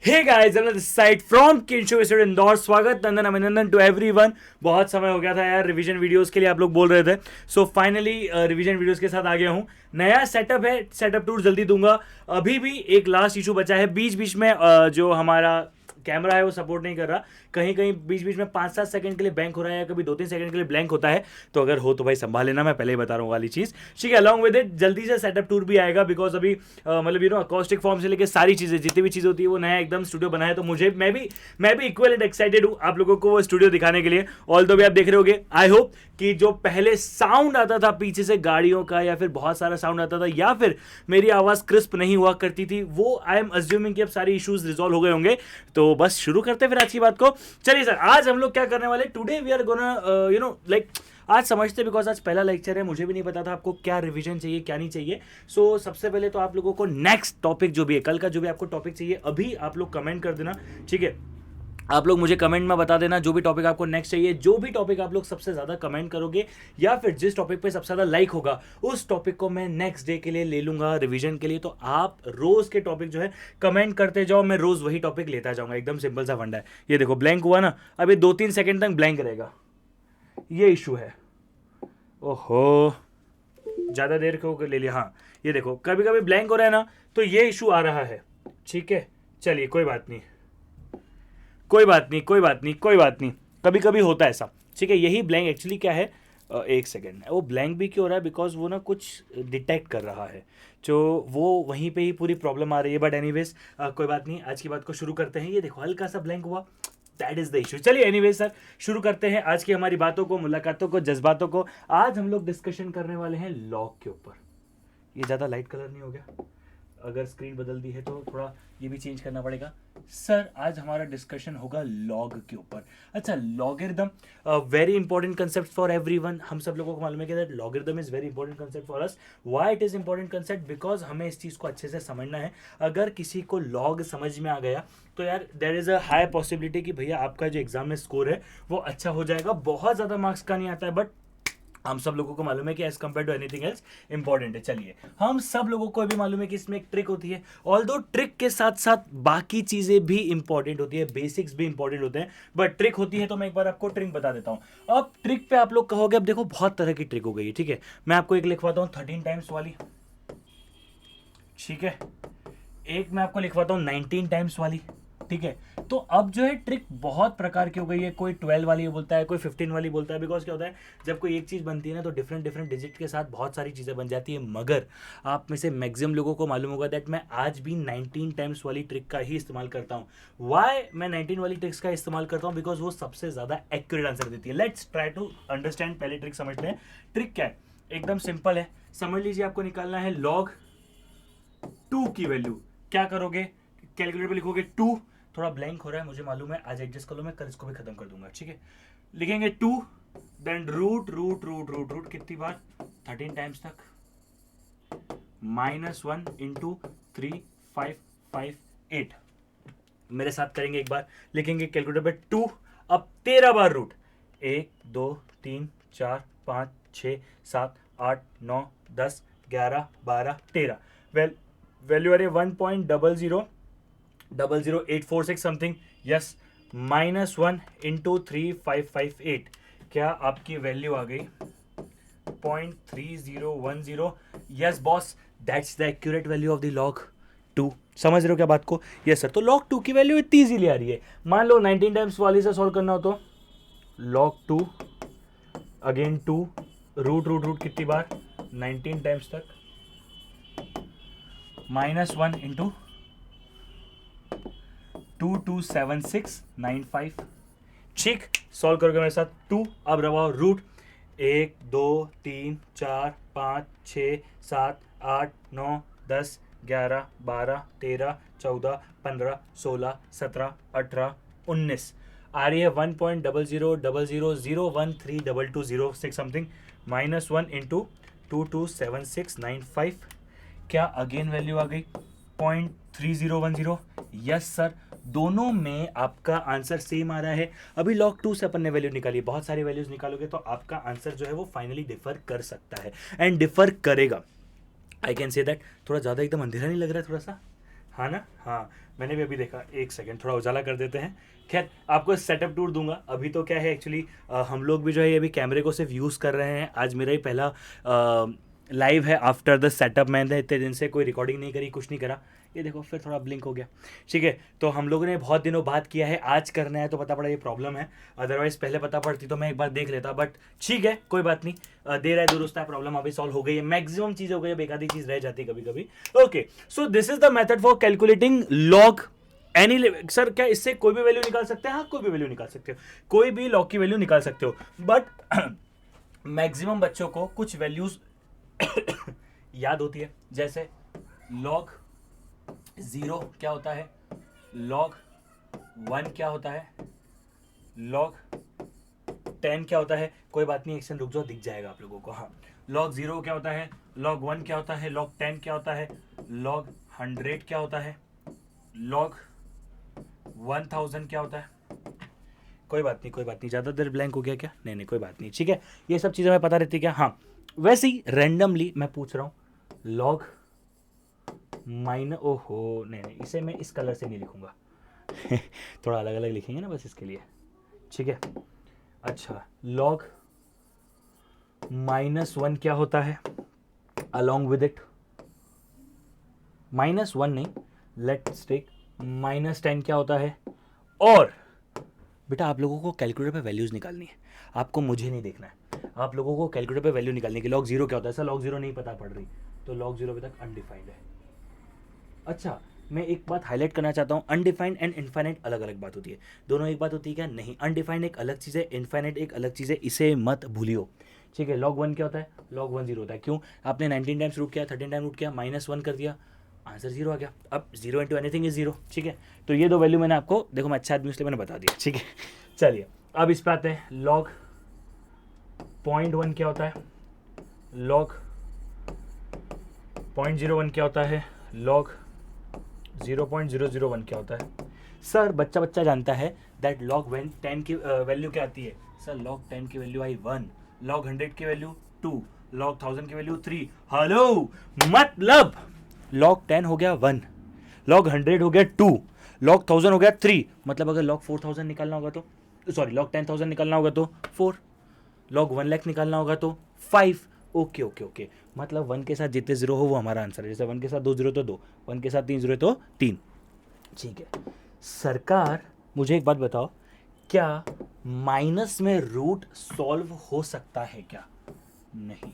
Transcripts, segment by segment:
Hey guys, this side from Kinsho Indore. स्वागत, नंदन अभिनंदन टू एवरीवन। बहुत समय हो गया था यार रिवीजन वीडियोस के लिए, आप लोग बोल रहे थे। सो फाइनली रिवीजन वीडियोस के साथ आ गया हूँ। नया सेटअप है, सेटअप टूर जल्दी दूंगा। अभी भी एक लास्ट इशू बचा है, बीच बीच में जो हमारा कैमरा है वो सपोर्ट नहीं कर रहा। कहीं कहीं बीच बीच में 5-7 सेकंड के लिए ब्लैंक हो रहा है, या कभी 2-3 सेकंड के लिए ब्लैंक होता है। तो अगर हो तो भाई संभाल लेना, मैं पहले ही बता रहा हूँ वाली चीज। ठीक है, अलॉन्ग विद इट जल्दी से सेटअप टूर भी आएगा, बिकॉज अभी मतलब अकॉस्टिक फॉर्म से लेकर सारी चीजें, जितनी भी चीज होती है वो नया एकदम स्टूडियो बना है। तो मुझे मैं भी इक्वल एंड एक्साइटेड हूँ आप लोगों को वो स्टूडियो दिखाने के लिए। ऑल दो भी आप देख रहे होगे, आई होप कि जो पहले साउंड आता था पीछे से गाड़ियों का, या फिर बहुत सारा साउंड आता था, या फिर मेरी आवाज क्रिस्प नहीं हुआ करती थी, वो आई एम अज्यूमिंग कि अब सारे इश्यूज रिजॉल्व हो गए होंगे। तो बस शुरू करते हैं फिर आज की बात को। चलिए सर, आज हम लोग क्या करने वाले, today we are gonna like आज समझते, बिकॉज आज पहला लेक्चर है, मुझे भी नहीं पता था आपको क्या रिवीजन चाहिए क्या नहीं चाहिए। सो सबसे पहले तो आप लोगों को नेक्स्ट टॉपिक जो भी है, कल का जो भी आपको टॉपिक चाहिए, अभी आप लोग कमेंट कर देना। ठीक है, आप लोग मुझे कमेंट में बता देना जो भी टॉपिक आपको नेक्स्ट चाहिए। जो भी टॉपिक आप लोग सबसे ज़्यादा कमेंट करोगे, या फिर जिस टॉपिक पे सबसे ज़्यादा लाइक होगा, उस टॉपिक को मैं नेक्स्ट डे के लिए ले लूँगा रिवीजन के लिए। तो आप रोज़ के टॉपिक जो है कमेंट करते जाओ, मैं रोज़ वही टॉपिक लेता जाऊँगा। एकदम सिंपल सा फंडा है। ये देखो ब्लैंक हुआ ना, अभी 2-3 सेकंड तक ब्लैंक रहेगा, ये इशू है। ओहो, ज़्यादा देर को ले लिया। हाँ, ये देखो कभी कभी ब्लैंक हो रहा है ना, तो ये इशू आ रहा है। ठीक है, चलिए कोई बात नहीं, कोई बात नहीं, कोई बात नहीं, कोई बात नहीं, कभी कभी होता है ऐसा। ठीक है, यही ब्लैंक एक्चुअली क्या है, एक सेकेंड, वो ब्लैंक भी क्यों हो रहा है, बिकॉज वो ना कुछ डिटेक्ट कर रहा है, जो वो वहीं पे ही पूरी प्रॉब्लम आ रही है। बट एनीवेज कोई बात नहीं, आज की बात को शुरू करते हैं। ये देखो हल्का सा ब्लैंक हुआ, दैट इज द इशू। चलिए एनीवेज सर, शुरू करते हैं आज की हमारी बातों को, मुलाकातों को, जज्बातों को। आज हम लोग डिस्कशन करने वाले हैं लॉग के ऊपर। ये ज़्यादा लाइट कलर नहीं हो गया? अगर स्क्रीन बदल दी है तो थोड़ा ये भी चेंज करना पड़ेगा। सर आज हमारा डिस्कशन होगा लॉग के ऊपर। अच्छा, logarithm, very important concept for everyone. हम सब लोगों को मालूम है कि that logarithm is very important concept for us. Why it is important concept? Because हमें इस चीज़ को अच्छे से समझना है। अगर किसी को लॉग समझ में आ गया तो यार there is a high possibility कि भैया आपका जो एग्जाम में स्कोर है वो अच्छा हो जाएगा। बहुत ज़्यादा मार्क्स का नहीं आता है, बट हम सब लोगों को मालूम है कि as compared to anything else important है। चलिए, हम सब लोगों को भी मालूम है कि इसमें एक ट्रिक होती है। ऑल्दो ट्रिक के साथ साथ बाकी चीजें भी इंपॉर्टेंट होती है, बेसिक्स भी इंपॉर्टेंट होते हैं, बट ट्रिक होती है। तो मैं एक बार आपको ट्रिक बता देता हूं। अब ट्रिक पे आप लोग कहोगे, अब देखो बहुत तरह की ट्रिक हो गई है। ठीक है, मैं आपको एक लिखवाता हूं 13 टाइम्स वाली। ठीक है, एक मैं आपको लिखवाता हूँ 19 टाइम्स वाली। ठीक है, तो अब जो है ट्रिक बहुत प्रकार की हो गई है। कोई 12 वाली बोलता है, कोई 15 वाली बोलता है। बिकॉज क्या होता है, जब कोई एक चीज़ बनती है ना, तो डिफरेंट डिफरेंट डिजिट के साथ बहुत सारी चीज़ें बन जाती है। मगर आप में से मैक्सिमम लोगों को मालूम होगा दैट मैं आज भी 19 टाइम्स वाली ट्रिक का ही इस्तेमाल करता हूँ। वाई मैं 19 वाली ट्रिक्स का इस्तेमाल करता हूँ? बिकॉज वो सबसे ज़्यादा एक्यूरेट आंसर देती है। Let's try to understand. पहले ट्रिक समझते हैं। ट्रिक क्या है, एकदम सिंपल है, समझ लीजिए। आपको निकालना है लॉग 2 की वैल्यू। क्या करोगे, कैलकुलेटर पे लिखोगे 2। थोड़ा ब्लैंक हो रहा है मुझे मालूम है, आज एडजस्ट कर लो, मैं कल इसको भी खत्म कर दूंगा। ठीक है, लिखेंगे 2, then root root root root root कितनी बार, 13 टाइम्स तक, -1 इंटू 3 5 5 8। मेरे साथ करेंगे एक बार, लिखेंगे कैलकुलेटर पे 2, अब 13 बार रूट, 1 2 3 4 5 6 7 8 9 10 11 12 13। वेल, वैल्यू आ रही है 1.0000846 समथिंग। Yes, -1 into 3558। क्या आपकी वैल्यू आ गई 0.3010? Yes boss, that's the accurate value of the log 2। समझ रहे हो क्या बात को? यस सर, तो लॉग 2 की वैल्यू इतनी इजीली आ रही है। मान लो 19 टाइम्स वाली से सॉल्व करना हो तो log 2 again 2 root root root कितनी बार, 19 टाइम्स तक, -1 इंटू 227695। ठीक, सॉल्व करोगे मेरे साथ 2। अब रवाओ रूट, 1 2 3 4 5 6 7 8 9 10 11 12 13 14 15 16 17 18 19। आ रही है 1.000013220 समथिंग, -1 इंटू 227695। क्या अगेन वैल्यू आ गई 0.3010? यस सर, दोनों में आपका आंसर सेम आ रहा है। अभी लॉग 2 से अपन ने वैल्यू निकाली, बहुत सारी वैल्यूज निकालोगे तो आपका आंसर जो है वो फाइनली डिफर कर सकता है, एंड डिफर करेगा। I can say that. थोड़ा ज़्यादा एकदम अंधेरा नहीं लग रहा है थोड़ा सा? हाँ ना, हाँ। मैंने भी अभी देखा, एक सेकंड थोड़ा उजाला कर देते हैं। खैर आपको सेटअप टूर दूंगा। अभी तो क्या है एक्चुअली, हम लोग भी जो है ये अभी कैमरे को सिर्फ यूज़ कर रहे हैं। आज मेरा ही पहला लाइव है आफ्टर द सेटअप। मैंने इतने दिन से कोई रिकॉर्डिंग नहीं करी, कुछ नहीं करा। ये देखो फिर थोड़ा ब्लिंक हो गया, ठीक है। तो हम लोगों ने बहुत दिनों बाद किया है, आज करना है तो पता पड़ा ये प्रॉब्लम है। अदरवाइज पहले पता पड़ती तो मैं एक बार देख लेता, बट ठीक है कोई बात नहीं। देर है दुरुस्त है, प्रॉब्लम अभी सॉल्व हो गई है। मैक्सिमम चीज़ हो गई है, एक आधी चीज़ रह जाती है कभी कभी। Okay, so this is the method for calculating log any. Sir क्या इससे कोई भी वैल्यू निकाल सकते हैं? हाँ कोई भी वैल्यू निकाल सकते हो, कोई भी लॉग की वैल्यू निकाल सकते हो। बट मैक्सिमम बच्चों को कुछ वैल्यूज याद होती है, जैसे लॉग 0 क्या होता है, लॉग 1 क्या होता है, लॉग 10 क्या होता है। कोई बात नहीं, एक सेकंड रुक जाओ, दिख जाएगा आप लोगों को। हाँ, लॉग 0 क्या होता है, लॉग 1 क्या होता है, लॉग 10 क्या होता है, लॉग 100 क्या होता है, लॉग 1000 क्या होता है। कोई बात नहीं, कोई बात नहीं, ज़्यादा देर ब्लैंक हो गया क्या? नहीं नहीं कोई बात नहीं, ठीक है। ये सब चीज़ें हमें पता रहती है क्या? हाँ, वैसे ही रैंडमली मैं पूछ रहा हूँ, लॉग ओहो नहीं नहीं, इसे मैं इस कलर से नहीं लिखूंगा थोड़ा अलग अलग लिखेंगे ना बस इसके लिए, ठीक है। अच्छा, लॉग -1 क्या होता है, अलॉन्ग विद इट -1 नहीं, लेट्स टेक -10 क्या होता है। और बेटा आप लोगों को कैलकुलेटर पे वैल्यूज निकालनी है, आपको मुझे नहीं देखना है, आप लोगों को कैलकुलेटर पे वैल्यू निकालनी है कि लॉग 0 क्या होता है। सर लॉग 0 नहीं पता पड़ रही, तो लॉग 0 अभी तक अनडिफाइंड है। अच्छा, मैं एक बात हाईलाइट करना चाहता हूँ, अनडिफाइंड एंड इनफाइनाइट अलग अलग बात होती है। दोनों एक बात होती है क्या? नहीं, अनडिफाइंड एक अलग चीज़ है, इनफाइनाइट एक अलग चीज़ है, इसे मत भूलियो, ठीक है। लॉग 1 क्या होता है, लॉग 1 0 होता है। क्यों? आपने 19 टाइम्स रूट किया, 13 टाइम रूट किया, -1 कर दिया, आंसर 0 आ गया। अब 0 इंटू एनीथिंग इज 0, ठीक है। तो ये दो वैल्यू मैंने आपको, देखो मैं अच्छा आदमी इसलिए मैंने बता दिया, ठीक है। चलिए अब इस पे आते हैं, लॉग 0.1 क्या होता है, लॉग 0.01 क्या होता है, लॉग 0.001 क्या होता है। सर बच्चा जानता है दैट लॉग 10 की वैल्यू क्या आती है। सर लॉग 10 की वैल्यू आई 1, लॉग 100 की वैल्यू 2, लॉग 1000 की वैल्यू 3। हेलो, मतलब लॉग 10 हो गया 1, लॉग 100 हो गया 2, लॉग 1000 हो गया 3। मतलब अगर लॉग 4000 निकालना होगा तो, सॉरी लॉग 10000 निकालना होगा तो 4, लॉग 1 लाख निकालना होगा तो 5। ओके ओके ओके, मतलब 1 के साथ जितने जीरो हो वो हमारा आंसर है। जैसे 1 के साथ 2 जीरो तो 2, 1 के साथ 3 जीरो तो 3, ठीक है। सरकार मुझे एक बात बताओ, क्या माइनस में रूट सॉल्व हो सकता है क्या? नहीं।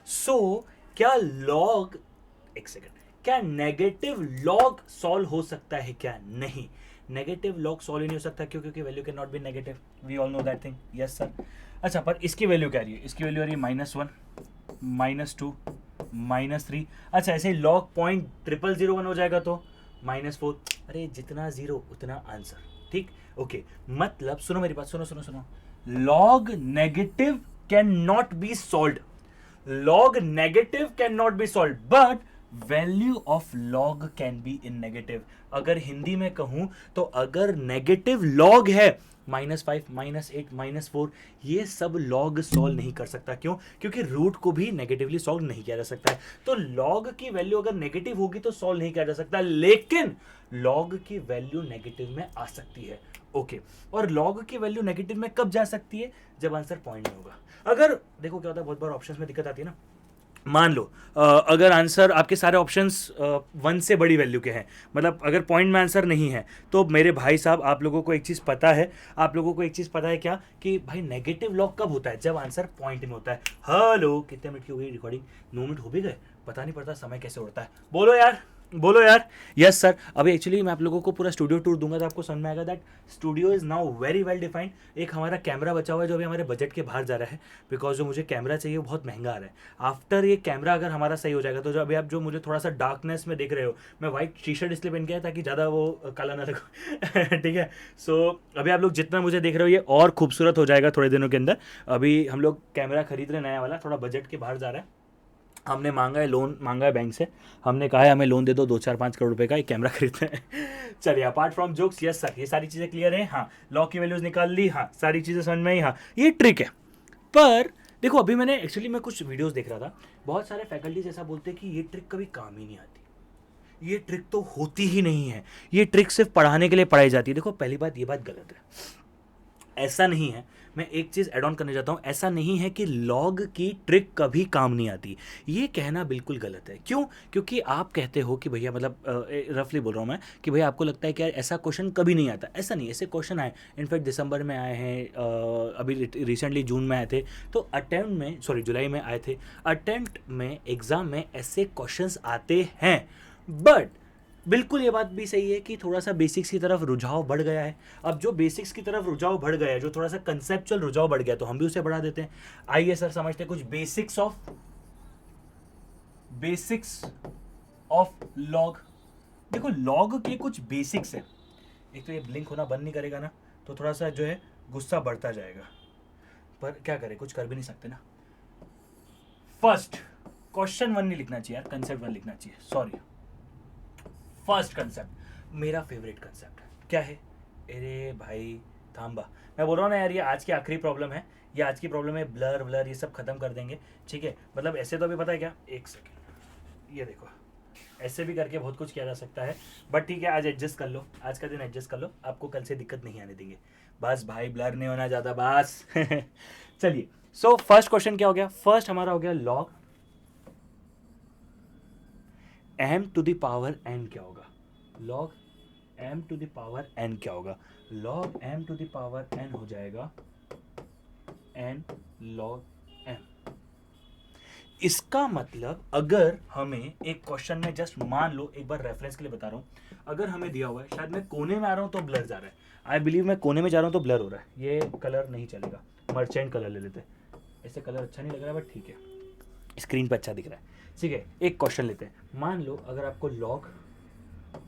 सो क्या लॉग, एक सेकंड, क्या नेगेटिव लॉग सॉल्व हो सकता है क्या? नहीं, नेगेटिव लॉग सॉल्व ही नहीं हो सकता। क्यों? क्योंकि value can not be negative, we all know that thing, yes sir. अच्छा, पर इसकी वैल्यू क्या आ रही है? इसकी वैल्यू आ रही है -1, -2, -3। अच्छा, ऐसे लॉग 0.0001 हो जाएगा तो -4। अरे जितना जीरो उतना आंसर, ठीक, ओके। मतलब सुनो मेरी बात, सुनो सुनो सुनो, log negative can not B solve, log negative cannot be solved, but value of log can be in negative। अगर हिंदी में कहूं तो अगर नेगेटिव लॉग है -5, -8, -4, ये सब लॉग सॉल्व नहीं कर सकता। क्यों? क्योंकि रूट को भी नेगेटिवली सॉल्व नहीं किया जा सकता है। तो लॉग की वैल्यू अगर नेगेटिव होगी तो सॉल्व नहीं किया जा सकता, लेकिन लॉग की वैल्यू नेगेटिव में आ सकती है, ओके। और लॉग की वैल्यू नेगेटिव में कब जा सकती है? जब आंसर पॉइंट में होगा। अगर देखो क्या होता है, बहुत बार ऑप्शंस में दिक्कत आती है ना। मान लो अगर आंसर आपके सारे ऑप्शंस 1 से बड़ी वैल्यू के हैं, मतलब अगर पॉइंट में आंसर नहीं है, तो मेरे भाई साहब आप लोगों को एक चीज़ पता है, आप लोगों को एक चीज़ पता है क्या, कि भाई नेगेटिव लॉग कब होता है? जब आंसर पॉइंट में होता है। हेलो, कितने मिनट की हो गई रिकॉर्डिंग? 9 मिनट हो भी गए, पता नहीं पड़ता समय कैसे उड़ता है। बोलो यार, बोलो यार। यस सर, अभी एक्चुअली मैं आप लोगों को पूरा स्टूडियो टूर दूंगा तो आपको समझ में आएगा that studio is now very well defined. एक हमारा कैमरा बचा हुआ है जो अभी हमारे बजट के बाहर जा रहा है, बिकॉज जो मुझे कैमरा चाहिए वो बहुत महंगा आ रहा है। आफ्टर ये कैमरा अगर हमारा सही हो जाएगा तो जो अभी आप जो मुझे थोड़ा सा डार्कनेस में देख रहे हो, मैं व्हाइट टी शर्ट इसलिए पहन के आया ताकि ज़्यादा वो काला ना लगो ठीक है। सो अभी आप लोग जितना मुझे देख रहे हो ये और खूबसूरत हो जाएगा थोड़े दिनों के अंदर। अभी हम लोग कैमरा खरीद रहे नया वाला, थोड़ा बजट के बाहर जा रहा है। हमने मांगा है लोन, मांगा है बैंक से, हमने कहा है हमें लोन दे दो 2-4-5 करोड़ रुपए का, एक कैमरा खरीदते हैं चलिए, apart from jokes, yes sir, ये सारी चीज़ें क्लियर है। हाँ, लॉग की वैल्यूज निकाल ली, हाँ सारी चीज़ें समझ में आई, हाँ ये ट्रिक है। पर देखो अभी मैंने एक्चुअली मैं कुछ वीडियोस देख रहा था, बहुत सारे फैकल्टीज ऐसा बोलते हैं कि ये ट्रिक कभी काम ही नहीं आती, ये ट्रिक तो होती ही नहीं है, ये ट्रिक सिर्फ पढ़ाने के लिए पढ़ाई जाती है। देखो पहली बात, ये बात गलत है, ऐसा नहीं है। मैं एक चीज़ ऐड ऑन करने जाता हूँ, ऐसा नहीं है कि लॉग की ट्रिक कभी काम नहीं आती, ये कहना बिल्कुल गलत है। क्यों? क्योंकि आप कहते हो कि भैया, मतलब रफली बोल रहा हूँ मैं, कि भैया आपको लगता है कि यार ऐसा क्वेश्चन कभी नहीं आता। ऐसा नहीं, ऐसे क्वेश्चन आए, इनफैक्ट दिसंबर में आए हैं, अभी रिसेंटली जून में आए थे, तो अटेम्प्ट में, सॉरी जुलाई में आए थे, अटेम्प्ट में, एग्ज़ाम में ऐसे क्वेश्चंस आते हैं। बट बिल्कुल ये बात भी सही है कि थोड़ा सा बेसिक्स की तरफ रुझाव बढ़ गया है। अब जो बेसिक्स की तरफ रुझाव बढ़ गया है, जो थोड़ा सा कंसेप्चुअल रुझाव बढ़ गया, तो हम भी उसे बढ़ा देते हैं। आइए सर समझते हैं कुछ बेसिक्स ऑफ लॉग। देखो लॉग के कुछ बेसिक्स है। एक तो ये ब्लिंक होना बंद नहीं करेगा ना, तो थोड़ा सा जो है गुस्सा बढ़ता जाएगा, पर क्या करें, कुछ कर भी नहीं सकते ना। फर्स्ट क्वेश्चन 1 नहीं लिखना चाहिए यार, कंसेप्ट 1 लिखना चाहिए, सॉरी। फर्स्ट कंसेप्ट मेरा फेवरेट कंसेप्ट क्या है? अरे भाई थांबा, मैं बोल रहा हूँ ना यार, ये आज की आखिरी प्रॉब्लम है, ये आज की प्रॉब्लम है। ब्लर ब्लर ये सब खत्म कर देंगे, ठीक है। मतलब ऐसे तो अभी पता है क्या, एक सेकेंड, ये देखो ऐसे भी करके बहुत कुछ किया जा सकता है, बट ठीक है, आज एडजस्ट कर लो, आज का दिन एडजस्ट कर लो, आपको कल से दिक्कत नहीं आने देंगे। बस भाई ब्लर नहीं होना ज़्यादा, बस चलिए। सो फर्स्ट क्वेश्चन क्या हो गया? फर्स्ट हमारा हो गया log m to the power n क्या होगा? log m to the power n क्या होगा? log m to the power n हो जाएगा n log m। इसका मतलब अगर हमें एक क्वेश्चन में, जस्ट मान लो, एक बार रेफरेंस के लिए बता रहा हूं, अगर हमें दिया हुआ है, शायद मैं कोने में आ रहा हूं तो ब्लर जा रहा है, आई बिलीव मैं कोने में जा रहा हूं तो ब्लर हो रहा है, ये कलर नहीं चलेगा, मर्चेंट कलर ले लेते हैं। ऐसे कलर अच्छा नहीं लग रहा है, बट ठीक है, स्क्रीन पे अच्छा दिख रहा है, ठीक है। एक क्वेश्चन लेते हैं, मान लो अगर आपको log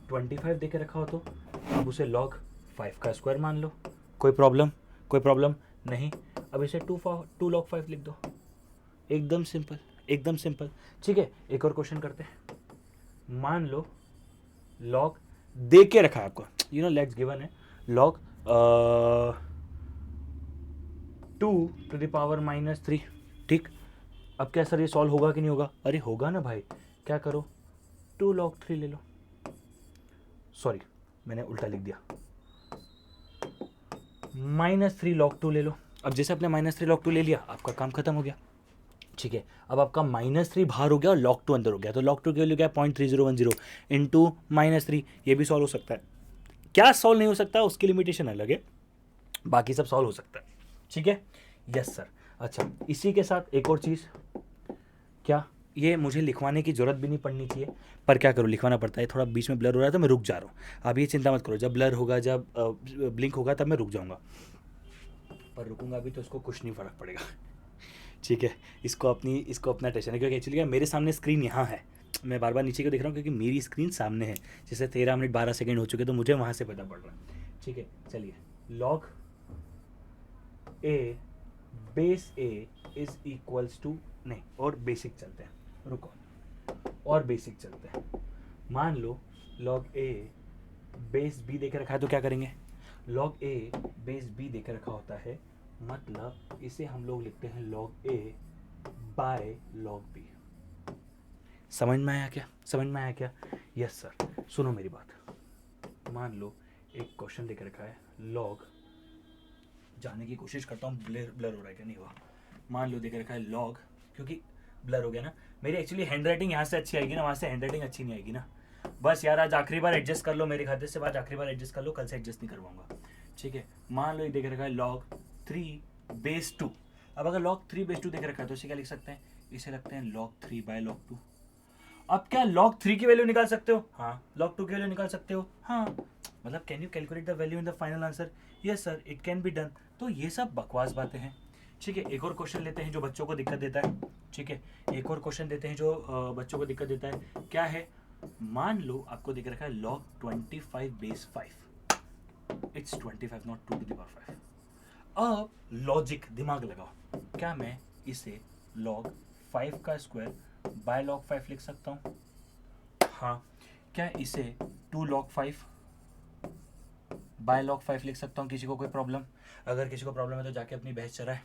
25 देके रखा हो, तो आप उसे log 5 का स्क्वायर मान लो, कोई प्रॉब्लम? कोई प्रॉब्लम नहीं। अब इसे 2 log 5 लिख दो, एकदम सिंपल, एकदम सिंपल, ठीक है। एक और क्वेश्चन करते हैं, मान लो log दे के रखा है आपको, यू नो लेट्स गिवन है log 2 टू द पावर -3, ठीक। अब क्या सर ये सॉल्व होगा कि नहीं होगा? अरे होगा ना भाई, क्या करो, 2 log 3 ले लो, सॉरी मैंने उल्टा लिख दिया, -3 log 2 ले लो। अब जैसे आपने -3 log 2 ले लिया, आपका काम खत्म हो गया, ठीक है। अब आपका -3 बाहर हो गया और log 2 अंदर हो गया, तो log 2 की वैल्यू क्या है? 0.3010 इंटू -3, ये भी सॉल्व हो सकता है। क्या सॉल्व नहीं हो सकता, उसकी लिमिटेशन अलग है, बाकी सब सॉल्व हो सकता है, ठीक है। Yes sir. अच्छा, इसी के साथ एक और चीज़, क्या ये मुझे लिखवाने की ज़रूरत भी नहीं पड़नी चाहिए, पर क्या करूँ, लिखवाना पड़ता है। थोड़ा बीच में ब्लर हो रहा है तो मैं रुक जा रहा हूँ, आप ये चिंता मत करो, जब ब्लर होगा, जब ब्लिंक होगा, तब मैं रुक जाऊँगा, पर रुकूंगा भी तो इसको कुछ नहीं फ़र्क पड़ेगा, ठीक है। इसको अपना टेंशन है, क्योंकि एक्चुअली मेरे सामने स्क्रीन यहाँ है, मैं बार बार नीचे को देख रहा हूँ क्योंकि मेरी स्क्रीन सामने है। जैसे 13 मिनट 12 सेकेंड हो चुके, तो मुझे वहाँ से पता पड़ रहा है, ठीक है। चलिए, log a base a is equals to, नहीं, और बेसिक चलते हैं, रुको, और बेसिक चलते हैं। मान लो log a बेस b देके रखा है, तो क्या करेंगे? log a बेस b देके रखा होता है, मतलब इसे हम लोग लिखते हैं log a by log b। समझ में आया क्या? समझ में आया क्या? Yes sir. सुनो मेरी बात, मान लो एक क्वेश्चन देके रखा है, log, जानने की कोशिश करता हूँ ब्लर हो रहा है क्या, नहीं हुआ। मान लो देके रखा है log, क्योंकि ब्लर हो गया ना, मेरी एक्चुअली हैंड राइटिंग यहाँ से अच्छी आएगी ना, वहाँ से हैंड राइटिंग अच्छी नहीं आएगी ना। बस यार आज आखिरी बार एडजस्ट कर लो, मेरे खाते से आज आखिरी बार एडजस्ट कर लो, कल से एडजस्ट नहीं करवाऊंगा, ठीक है। मान लो ये देख रखा है log 3 बेस 2। अब अगर log 3 बेस 2 देख रखा है, तो इसे क्या लिख सकते हैं? इसे लगते हैं log 3 बाय log 2। अब क्या log 3 की वैल्यू निकाल सकते हो? हाँ। log 2 की वैल्यू निकाल सकते हो? हाँ। मतलब can you calculate the value in the final answer? Yes sir, it can be done. तो ये सब बकवास बातें हैं, ठीक है। एक और क्वेश्चन लेते हैं जो बच्चों को दिक्कत देता है, ठीक है। एक और क्वेश्चन देते हैं जो बच्चों को दिक्कत देता है, क्या है? मान लो आपको दिख रखा है log 25 base 5, it's 25 not 2 to the power 5। अब लॉजिक, दिमाग लगाओ, क्या मैं इसे log 5 का स्क्वायर बाय log 5 लिख सकता हूँ? हाँ। क्या इसे 2 log 5 बाय log 5 लिख सकता हूँ? किसी को कोई प्रॉब्लम? अगर किसी को प्रॉब्लम है तो जाके अपनी बहस चलाए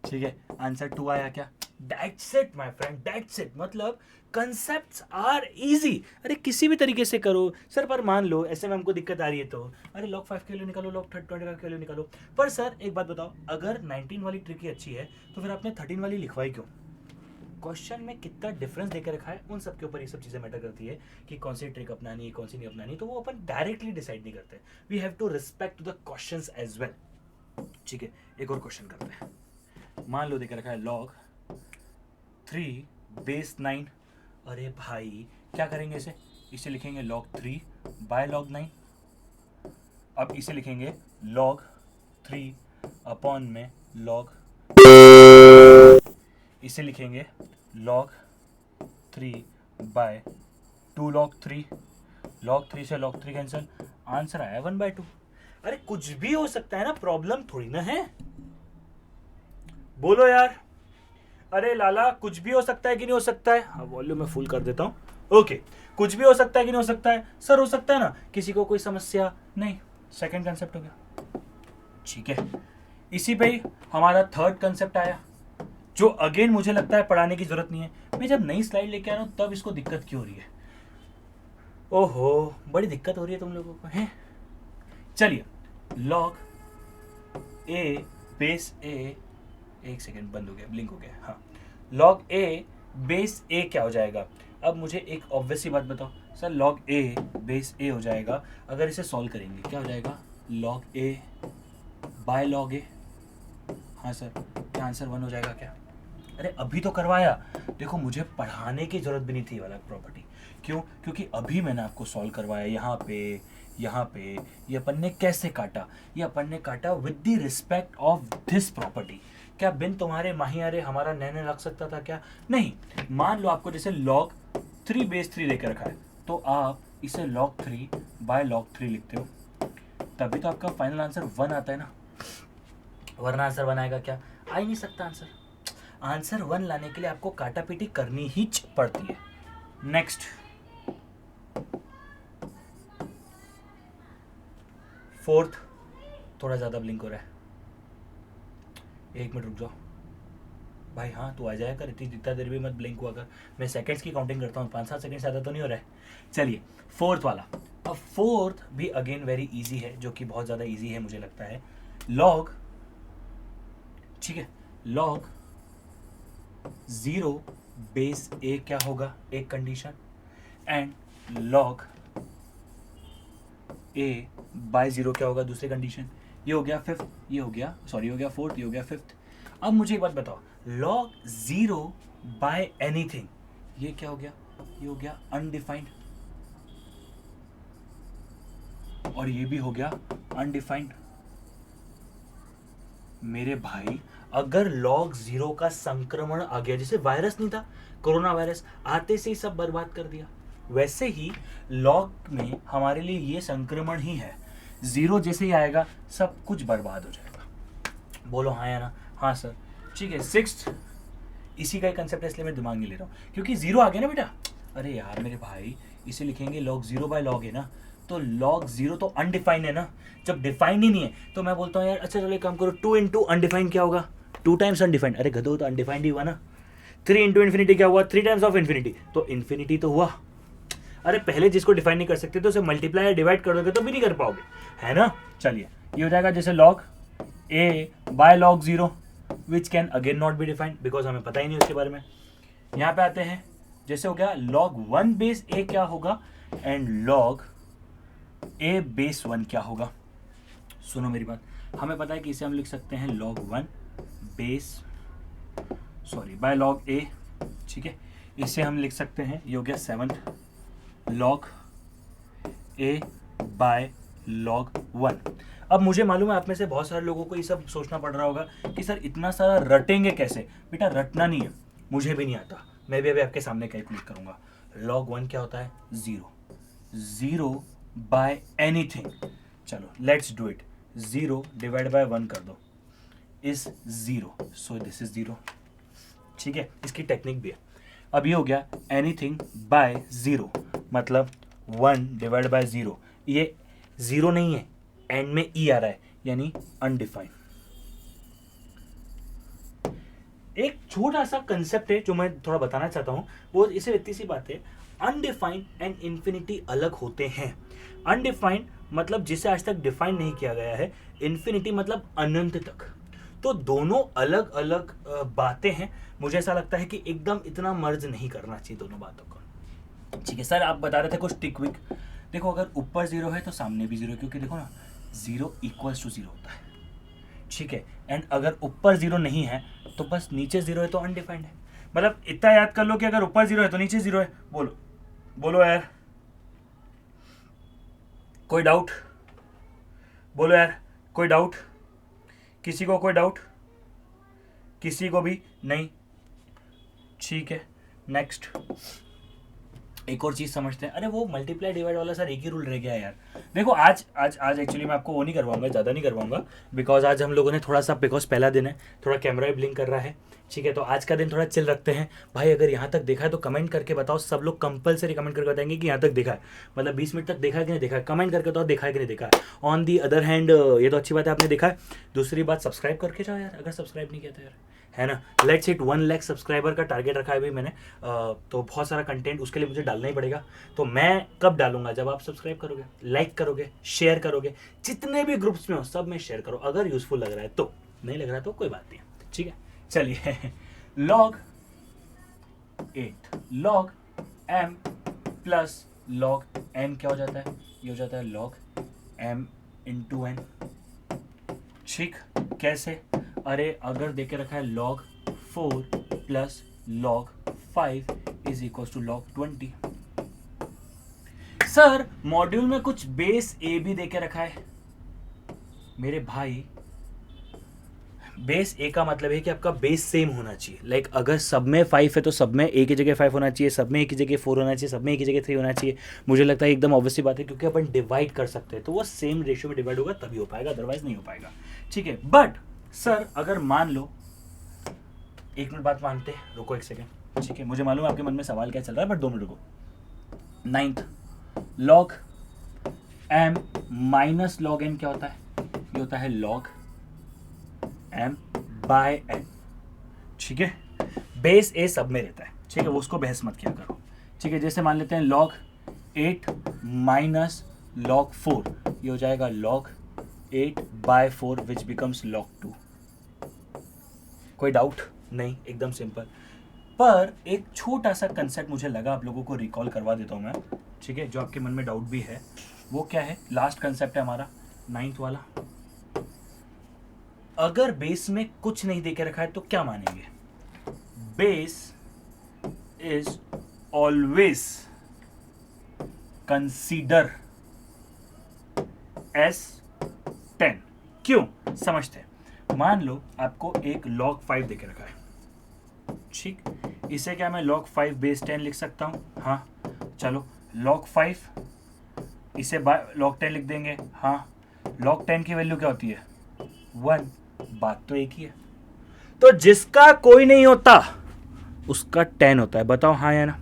ठीक है। आंसर 2 आया क्या? That's it my friend, that's it. मतलब कंसेप्ट्स आर इजी। अरे किसी भी तरीके से करो सर, पर मान लो ऐसे में हमको दिक्कत आ रही है तो अरे log 5 के लिए निकालो, log 25 के लिए निकालो। पर सर एक बात बताओ, अगर 19 वाली ट्रिक ही अच्छी है तो फिर आपने 13 वाली लिखवाई क्यों? क्वेश्चन में कितना डिफरेंस देकर रखा है उन सब के ऊपर ये सब चीज़ें मैटर करती है कि कौन सी ट्रिक अपनानी है, कौन सी नहीं अपनानी, तो वो अपन डायरेक्टली डिसाइड नहीं करते। We have to respect the questions as well. ठीक है, एक और क्वेश्चन करते हैं। मान लो देकर रखा है log 3 बेस 9। अरे भाई क्या करेंगे इसे? इसे लिखेंगे log 3 बाय log 9। अब इसे लिखेंगे log 3 अपॉन में log, इसे लिखेंगे log 3 बाय 2 log 3। log 3 से log 3 कैंसिल, आंसर आया 1/2। अरे कुछ भी हो सकता है ना, प्रॉब्लम थोड़ी ना है। बोलो यार, अरे लाला कुछ भी हो सकता है कि नहीं हो सकता है? हाँ वॉल्यूम मैं फुल कर देता हूँ। ओके, कुछ भी हो सकता है कि नहीं हो सकता है? सर हो सकता है ना, किसी को कोई समस्या नहीं। सेकंड कंसेप्ट हो गया। ठीक है, इसी पे ही हमारा थर्ड कंसेप्ट आया, जो अगेन मुझे लगता है पढ़ाने की जरूरत नहीं है। मैं जब नई स्लाइड लेके आ रहा हूँ तब इसको दिक्कत क्यों हो रही है? ओहो, बड़ी दिक्कत हो रही है तुम लोगों को, है? चलिए, log a बेस a, एक सेकेंड बंद हो गया, ब्लिंक हो गया। हाँ, log a बेस a क्या हो जाएगा? अब मुझे एक ऑब्वियस सी बात बताओ sir, log a base a हो जाएगा। अगर इसे सॉल्व करेंगे क्या हो जाएगा? log a by log a। हाँ सर, क्या आंसर 1 हो जाएगा क्या? अरे अभी तो करवाया। देखो मुझे पढ़ाने की जरूरत भी नहीं थी वाला प्रॉपर्टी। क्यों? क्योंकि अभी मैंने आपको सॉल्व करवाया। यहाँ पे ये अपन ने कैसे काटा? ये अपन ने काटा with the respect of this property. क्या बिन तुम्हारे माहियारे हमारा नैने लग सकता था क्या? नहीं। मान लो आपको जैसे log 3 बेस 3 लेकर रखा है, तो आप इसे log 3 बाय log 3 लिखते हो, तभी तो आपका फाइनल आंसर 1 आता है ना। वरना आंसर 1 आएगा क्या? आ ही नहीं सकता आंसर। आंसर 1 लाने के लिए आपको काटा पीटी करनी ही पड़ती है। नेक्स्ट, फोर्थ, थोड़ा ज्यादा ब्लिंक हो रहा है, 1 मिनट रुक जाओ भाई। हाँ तू आ जाया कर, इतना देर भी मत ब्लिंक हुआ कर। मैं सेकंड्स की काउंटिंग करता हूँ, 5-7 सेकंड ज्यादा तो नहीं हो रहा है। चलिए फोर्थ वाला। अब फोर्थ भी अगेन वेरी इजी है, जो कि बहुत ज्यादा इजी है मुझे लगता है। log, ठीक है, log 0 बेस a क्या होगा? एक condition, and log a by 0 क्या होगा? दूसरी कंडीशन। ये हो गया फिफ्थ, ये हो गया सॉरी, हो गया फोर्थ, ये हो गया फिफ्थ। अब मुझे एक बात बताओ, log 0 बाय एनीथिंग, ये क्या हो गया? ये हो गया अनडिफाइंड, और ये भी हो गया अनडिफाइंड। मेरे भाई अगर log 0 का संक्रमण आ गया, जैसे वायरस नहीं था, कोरोना वायरस आते से ही सब बर्बाद कर दिया, वैसे ही log में हमारे लिए ये संक्रमण ही है। 0 जैसे ही आएगा सब कुछ बर्बाद हो जाएगा। बोलो हाँ या ना? हाँ सर। ठीक है, सिक्स्थ, इसी का कंसेप्ट है इसलिए मैं दिमाग नहीं ले रहा हूँ, क्योंकि 0 आ गया ना बेटा। अरे यार मेरे भाई, इसे लिखेंगे log 0 बाय log है ना, तो log 0 तो अनडिफाइंड है ना। जब डिफाइंड ही नहीं है तो मैं बोलता हूँ यार अच्छा चलो एक काम करो, 2 इंटू अनडिफाइंड क्या होगा? 2 टाइम्स अनडिफाइंड। अरे गधो, तो अनडिफाइंड ही हुआ ना। 3 इंटू इन्फिनिटी क्या हुआ? 3 टाइम्स ऑफ इन्फिनिटी, तो इन्फिनिटी तो हुआ। अरे पहले जिसको डिफाइन नहीं कर सकते तो उसे मल्टीप्लाई या डिवाइड कर दोगे तो भी नहीं कर पाओगे, है ना। चलिए, ये हो जाएगा जैसे log a by log 0 which can again not be defined, because हमें पता ही नहीं उसके बारे में। यहाँ पे आते हैं, जैसे हो गया log 1 बेस a क्या होगा, एंड log a बेस 1 क्या होगा। सुनो मेरी बात, हमें पता है कि इसे हम लिख सकते हैं log 1 base sorry by log a, ठीक है। इसे हम लिख सकते हैं, ये हो गया 7th, log a by log 1। अब मुझे मालूम है आप में से बहुत सारे लोगों को ये सब सोचना पड़ रहा होगा कि सर इतना सारा रटेंगे कैसे? बेटा रटना नहीं है, मुझे भी नहीं आता, मैं भी अभी आपके सामने कैलकुलेट करूंगा। log 1 क्या होता है? 0 बाय एनीथिंग। चलो let's do it. 0 divide by 1 कर दो इज 0, सो दिस इज 0, ठीक है। इसकी टेक्निक भी है। अब ये हो गया एनीथिंग बाय 0, मतलब 1 डिवाइड बाय 0। ये 0 नहीं है, एंड में ई आ रहा है, यानी अनडिफाइंड। एक छोटा सा कंसेप्ट है जो मैं थोड़ा बताना चाहता हूँ, वो इसे इतनी सी बात है, अनडिफाइंड एंड इन्फिनिटी अलग होते हैं। अनडिफाइंड मतलब जिसे आज तक डिफाइन नहीं किया गया है, इन्फिनिटी मतलब अनंत तक। तो दोनों अलग अलग बातें हैं। मुझे ऐसा लगता है कि एकदम इतना मर्ज नहीं करना चाहिए दोनों बातों को। ठीक है सर, आप बता रहे थे कुछ टिक विक। देखो अगर ऊपर जीरो है तो सामने भी जीरो है, क्योंकि देखो ना जीरो इक्वल्स टू जीरो होता है। ठीक है, एंड अगर ऊपर जीरो नहीं है तो बस नीचे जीरो है तो अनडिफाइंड है। मतलब इतना याद कर लो कि अगर ऊपर जीरो है तो नीचे जीरो है। बोलो बोलो यार, कोई डाउट? बोलो यार, कोई डाउट? किसी को कोई डाउट? किसी को भी नहीं? ठीक है, नेक्स्ट एक और चीज समझते हैं। अरे वो मल्टीप्लाई डिवाइड वाला सर एक ही रूल रह गया है यार। देखो आज आज आज एक्चुअली मैं आपको वो नहीं करवाऊंगा, ज़्यादा नहीं करवाऊंगा, बिकॉज आज हम लोगों ने थोड़ा सा, बिकॉज पहला दिन है, थोड़ा कैमरा भी ब्लिंक कर रहा है। ठीक है, तो आज का दिन थोड़ा चिल रखते हैं। भाई अगर यहाँ तक देखा है तो कमेंट करके बताओ। सब लोग कंपलसरी कमेंट करके बताएंगे कि यहाँ तक देखा है, मतलब 20 मिनट तक देखा है कि नहीं देखा है। कमेंट करके बताओ देखा है कि नहीं देखा है। ऑन दी अदर हैंड ये तो अच्छी बात है आपने देखा है। दूसरी बात, सब्सक्राइब करके जाओ यार अगर सब्सक्राइब नहीं किया था यार, है ना। लेट्स हिट 1 लाख सब्सक्राइबर का टारगेट रखा है अभी मैंने। तो बहुत सारा कंटेंट उसके लिए मुझे डालना ही पड़ेगा। तो मैं कब डालूंगा? जब आप सब्सक्राइब करोगे, लाइक करोगे, शेयर करोगे। जितने भी ग्रुप्स में हो सब में शेयर करो, अगर यूजफुल लग रहा है तो। नहीं लग रहा तो कोई बात नहीं। ठीक है, चलिए log 8 log m plus log n क्या हो जाता है? ये हो जाता है log m इंटू n। ठीक, कैसे? अरे अगर देखे रखा है log 4 plus log 5 is equal to log 20। Sir module में कुछ बेस ए भी देके रखा है मेरे भाई। बेस ए का मतलब है कि आपका बेस सेम होना चाहिए। लाइक अगर सब में 5 है तो सब में ए की जगह 5 होना चाहिए, सब में ए की जगह 4 होना चाहिए, सब में ए की जगह 3 होना चाहिए। मुझे लगता है एकदम ऑब्वियसली बात है, क्योंकि अपन डिवाइड कर सकते हैं तो वो सेम रेशियो में डिवाइड होगा तभी हो पाएगा, अदरवाइज नहीं हो पाएगा। ठीक है, बट सर अगर मान लो, एक मिनट बात मानते हैं, रुको एक सेकेंड। ठीक है, मुझे मालूम है आपके मन में सवाल क्या चल रहा है, बट 2 मिनट रुको। 9th log m minus log n क्या होता है? ये होता है log m बाय n। ठीक है, बेस ए सब में रहता है। ठीक है, वो उसको बहस मत किया करो। ठीक है, जैसे मान लेते हैं log 8 माइनस log 4, ये हो जाएगा log 8 by 4 which becomes log 2। कोई डाउट नहीं? एकदम सिंपल। पर एक छोटा सा कंसेप्ट मुझे लगा आप लोगों को रिकॉल करवा देता हूँ मैं। ठीक है, जो आपके मन में डाउट भी है वो क्या है? लास्ट कंसेप्ट है हमारा 9th वाला। अगर बेस में कुछ नहीं देके रखा है तो क्या मानेंगे? Base is always consider S 10। क्यों? समझते हैं। मान लो आपको एक log 5 देके रखा है। ठीक, इसे क्या मैं log 5 बेस 10 लिख सकता हूँ? हाँ, चलो log 5 इसे log 10 लिख देंगे। हाँ, log 10 की वैल्यू क्या होती है? 1। बात तो एक ही है। तो जिसका कोई नहीं होता उसका 10 होता है। बताओ हाँ या ना?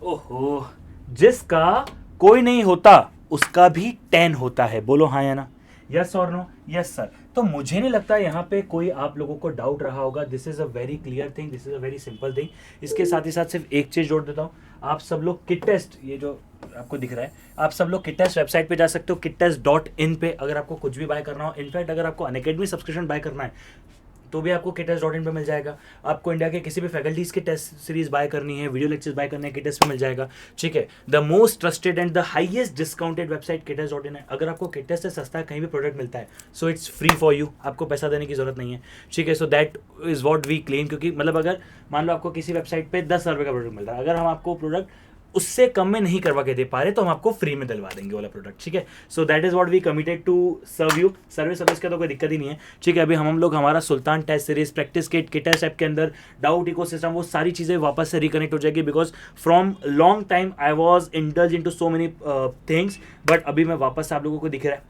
ओहो, जिसका कोई नहीं होता उसका भी 10 होता है। बोलो हाँ या ना? यस और नो? Yes sir. तो मुझे नहीं लगता यहाँ पे कोई आप लोगों को डाउट रहा होगा। This is a very clear thing, this is a very simple thing. इसके साथ ही साथ सिर्फ एक चीज जोड़ देता हूँ। आप सब लोग किट टेस्ट, ये जो आपको दिख रहा है, आप सब लोग किट टेस्ट वेबसाइट पे जा सकते हो, kittest.in पे, अगर आपको कुछ भी बाय करना हो। इनफैक्ट अगर आपको अनअकैडमी सब्सक्रिप्शन बाय करना है तो भी आपको kittest.in पे मिल जाएगा। आपको इंडिया के किसी भी फैकल्टीज की टेस्ट सीरीज बाय करनी है, वीडियो लेक्चर्स बाय करने हैं, किटेस्ट पे मिल जाएगा। ठीक है, the most trusted and the highest discounted website kittest.in है। अगर आपको किटेस्ट से सस्ता कहीं भी प्रोडक्ट मिलता है so it's free for you, आपको पैसा देने की जरूरत नहीं है। ठीक है, so that is what we claim. क्योंकि मतलब अगर मान लो आपको किसी वेबसाइट पे 10,000 रुपये का प्रोडक्ट मिल रहा है, अगर हम आपको प्रोडक्ट उससे कम में नहीं करवा के दे पा रहे तो हम आपको फ्री में दिलवा देंगे वाला प्रोडक्ट। ठीक है, so that is what we committed to serve you. Service का तो कोई दिक्कत ही नहीं है। ठीक है, अभी हम लोग हमारा Sultan test series, practice kit, किटेस्ट ऐप के अंदर डाउट इकोसिस्टम, वो सारी चीज़ें वापस से रिकनेक्ट हो जाएगी। Because from long time I was indulge in to so many things, but अभी मैं वापस आप लोगों को दिख रहा है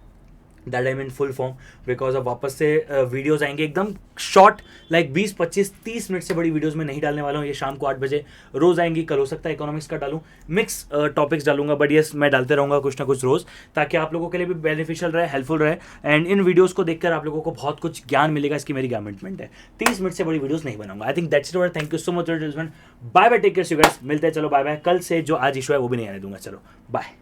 that I mean full form, because अब वापस से वीडियोस आएंगे एकदम शॉर्ट, लाइक 20 25 30 मिनट से बड़ी वीडियोस में नहीं डालने वाला हूँ। ये शाम को 8 बजे रोज आएंगी। कल हो सकता है इकोनॉमिक्स का डालूँ, मिक्स टॉपिक्स डालूंगा, बट यस मैं डालते रहूँगा कुछ ना कुछ रोज, ताकि आप लोगों के लिए भी बेनिफिशियल रहे, हेल्पफुल रहे। एंड इन वीडियोस को देखकर आप लोगों को बहुत कुछ ज्ञान मिलेगा, इसकी मेरी कमिटमेंट है। 30 मिनट से बड़ी वीडियोस नहीं बनाऊंगा। I think that's it. Thank you so much. Bye bye, take care you guys, मिलते हैं, चलो बाय बाय। कल से जो आज इशू है वो भी नहीं आने दूंगा। चलो बाय।